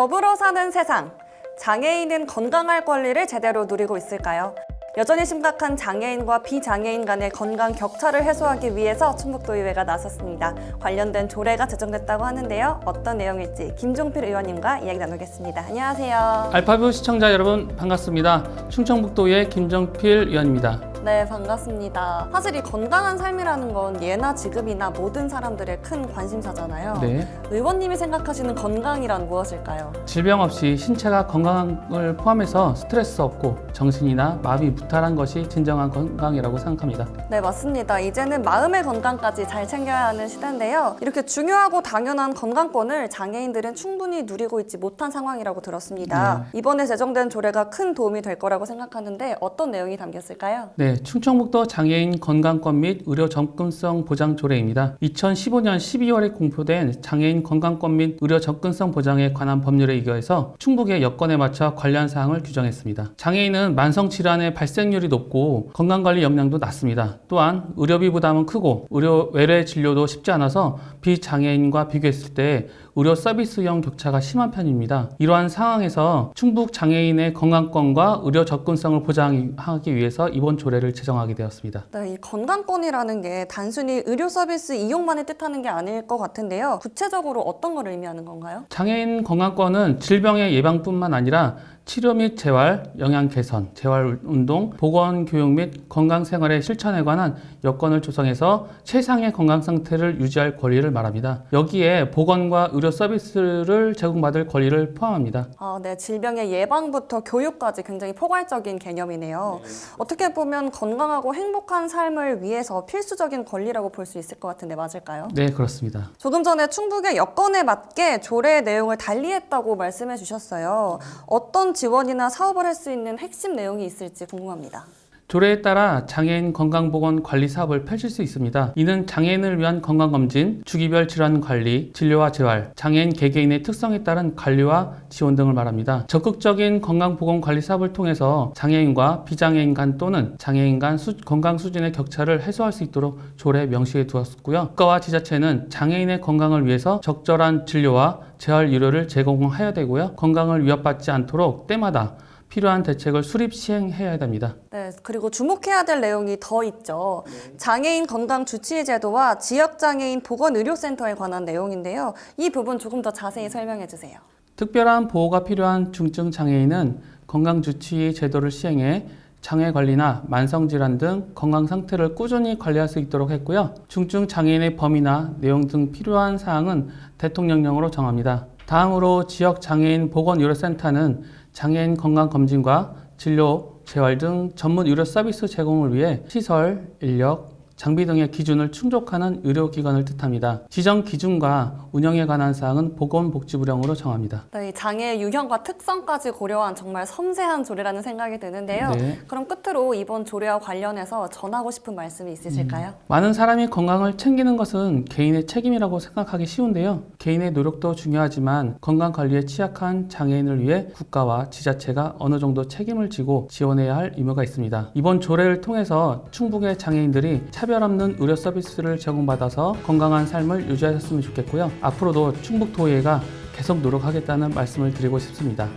더불어 사는 세상, 장애인은 건강할 권리를 제대로 누리고 있을까요? 여전히 심각한 장애인과 비장애인 간의 건강 격차를 해소하기 위해서 충북도의회가 나섰습니다. 관련된 조례가 제정됐다고 하는데요. 어떤 내용일지 김종필 의원님과 이야기 나누겠습니다. 안녕하세요. 알파뷰 시청자 여러분 반갑습니다. 충청북도의 김종필 의원입니다. 네, 반갑습니다. 사실 이 건강한 삶이라는 건 예나 지금이나 모든 사람들의 큰 관심사잖아요. 네. 의원님이 생각하시는 건강이란 무엇일까요? 질병 없이 신체가 건강을 포함해서 스트레스 없고 정신이나 마음이 무탈한 것이 진정한 건강이라고 생각합니다. 네, 맞습니다. 이제는 마음의 건강까지 잘 챙겨야 하는 시대인데요. 이렇게 중요하고 당연한 건강권을 장애인들은 충분히 누리고 있지 못한 상황이라고 들었습니다. 이번에 제정된 조례가 큰 도움이 될 거라고 생각하는데 어떤 내용이 담겼을까요? 네, 충청북도 장애인 건강권 및 의료 접근성 보장 조례입니다. 2015년 12월에 공표된 장애인 건강권 및 의료 접근성 보장에 관한 법률에 의거해서 충북의 여건에 맞춰 관련 사항을 규정했습니다. 장애인은 만성 질환의 발생률이 높고 건강관리 역량도 낮습니다. 또한 의료비 부담은 크고 의료 외래 진료도 쉽지 않아서 비장애인과 비교했을 때 의료 서비스형 격차가 심한 편입니다. 이러한 상황에서 충북 장애인의 건강권과 의료 접근성을 보장하기 위해서 이번 조례를 제정하게 되었습니다. 네, 이 건강권이라는 게 단순히 의료 서비스 이용만을 뜻하는 게 아닐 것 같은데요. 구체적으로 어떤 걸 의미하는 건가요? 장애인 건강권은 질병의 예방뿐만 아니라 치료 및 재활, 영양 개선, 재활 운동, 보건 교육 및 건강 생활의 실천에 관한 여건을 조성해서 최상의 건강 상태를 유지할 권리를 말합니다. 여기에 보건과 의료 서비스를 제공받을 권리를 포함합니다. 네, 질병의 예방부터 교육까지 굉장히 포괄적인 개념이네요. 어떻게 보면 건강하고 행복한 삶을 위해서 필수적인 권리라고 볼 수 있을 것 같은데 맞을까요? 네, 그렇습니다. 조금 전에 충북의 여건에 맞게 조례의 내용을 달리했다고 말씀해 주셨어요. 어떤 지원이나 사업을 할 수 있는 핵심 내용이 있을지 궁금합니다. 조례에 따라 장애인 건강보건 관리 사업을 펼칠 수 있습니다. 이는 장애인을 위한 건강검진, 주기별 질환 관리, 진료와 재활, 장애인 개개인의 특성에 따른 관리와 지원 등을 말합니다. 적극적인 건강보건 관리 사업을 통해서 장애인과 비장애인 간 또는 장애인 간 건강 수준의 격차를 해소할 수 있도록 조례에 명시해 두었고요. 국가와 지자체는 장애인의 건강을 위해서 적절한 진료와 재활 의료를 제공해야 되고요. 건강을 위협받지 않도록 때마다 필요한 대책을 수립 시행해야 됩니다. 네, 그리고 주목해야 될 내용이 더 있죠. 장애인 건강 주치의 제도와 지역장애인 보건의료센터에 관한 내용인데요. 이 부분 조금 더 자세히 설명해 주세요. 특별한 보호가 필요한 중증 장애인은 건강 주치의 제도를 시행해 장애 관리나 만성 질환 등 건강 상태를 꾸준히 관리할 수 있도록 했고요. 중증 장애인의 범위나 내용 등 필요한 사항은 대통령령으로 정합니다. 다음으로 지역 장애인 보건의료센터는 장애인 건강검진과 진료, 재활 등 전문 의료 서비스 제공을 위해 시설, 인력, 장비 등의 기준을 충족하는 의료기관을 뜻합니다. 지정 기준과 운영에 관한 사항은 보건복지부령으로 정합니다. 네, 이 장애의 유형과 특성까지 고려한 정말 섬세한 조례라는 생각이 드는데요. 네. 그럼 끝으로 이번 조례와 관련해서 전하고 싶은 말씀이 있으실까요? 많은 사람이 건강을 챙기는 것은 개인의 책임이라고 생각하기 쉬운데요. 개인의 노력도 중요하지만 건강관리에 취약한 장애인을 위해 국가와 지자체가 어느 정도 책임을 지고 지원해야 할 의무가 있습니다. 이번 조례를 통해서 충북의 장애인들이 차별 없는 의료 서비스를 제공받아서 건강한 삶을 유지하셨으면 좋겠고요. 앞으로도 충북도의회가 계속 노력하겠다는 말씀을 드리고 싶습니다.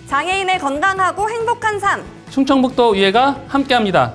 장애인의 건강하고 행복한 삶! 충청북도의회가 함께합니다.